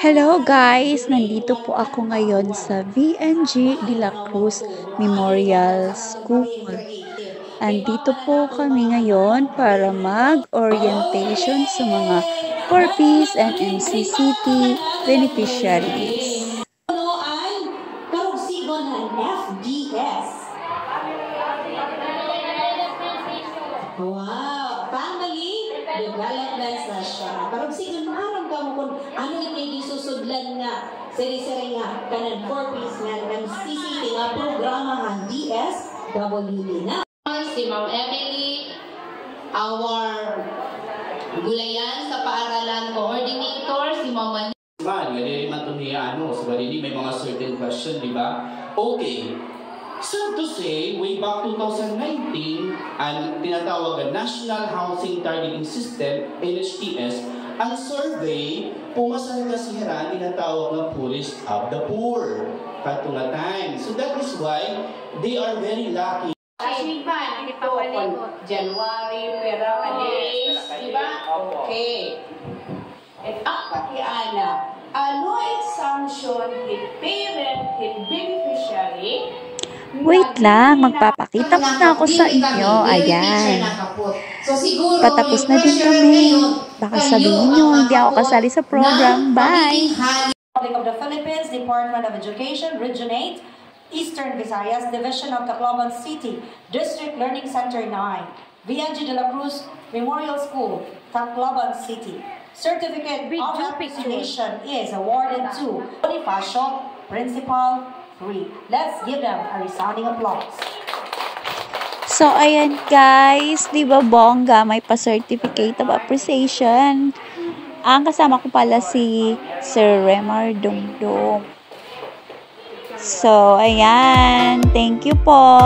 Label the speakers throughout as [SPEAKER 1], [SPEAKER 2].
[SPEAKER 1] Hello guys! Nandito po ako ngayon sa VNG de la Cruz Memorial School. Andito po kami ngayon para mag-orientation sa mga Corpis and MCCT beneficiaries.
[SPEAKER 2] Wow! Family development na siya. Parang sigun aram ka mo kung ano yung susudlan nga siri-siri nga kanan Corpis nga MCCT nga programa nga DSWD na.
[SPEAKER 3] Si Ma'am Emily, our gulayan sa paaralan coordinator, si Ma'am
[SPEAKER 4] Gali man ito niya, so may mga certain question, di ba? Okay. So to say, way back 2019, ang tinatawag na National Housing Targeting System, NHTS, ang survey, pumasal kasi hira, tinatawag na poorest of the poor. Katong time. So that is why they are very lucky.
[SPEAKER 3] Asipan, January, pero di ba? Okay.
[SPEAKER 2] At pati ana, ano exemption hit parent, hit beneficiary?
[SPEAKER 1] Wait lang, magpapakita ko na ako sa inyo. Ayan. Patapos na din kami. Baka sabihin nyo, hindi ako kasali sa program. Bye!
[SPEAKER 2] Republic of the Philippines, Department of Education, Region 8, Eastern Visayas, Division of Tacloban City, District Learning Center 9, VNG de la Cruz Memorial School, Tacloban City. Certificate of appreciation is awarded to Bonifacio, Principal 3. Let's give them a resounding applause.
[SPEAKER 1] So, ayan guys, di ba bongga, may pa-certificate of appreciation. Ang kasama ko pala si Sir Remar Dongdong. So, ayan, thank you po.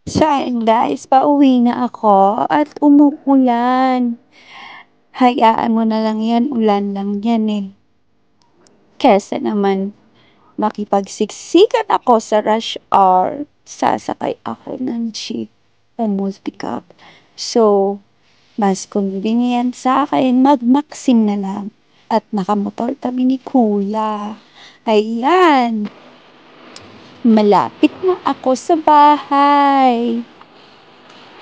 [SPEAKER 1] So, guys, pauwi na ako at umuulan. Hayaan mo na lang yan, ulan lang yan eh. Kesa naman makipagsiksikan ako sa rush hour, sasakay ako ng jeep o multi-cab. So, mas convenient sa akin, mag-maxim na lang. At nakamotor kami ni Kuya. Ayan. Malapit na ako sa bahay.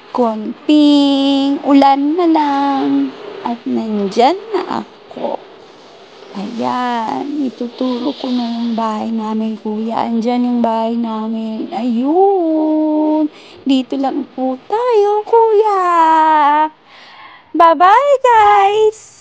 [SPEAKER 1] Konting ulan na lang. At nandyan na ako. Ayan. Ituturo ko na yung bahay namin, Kuya. Andyan yung bahay namin. Ayun. Dito lang po tayo, Kuya. Bye-bye, guys.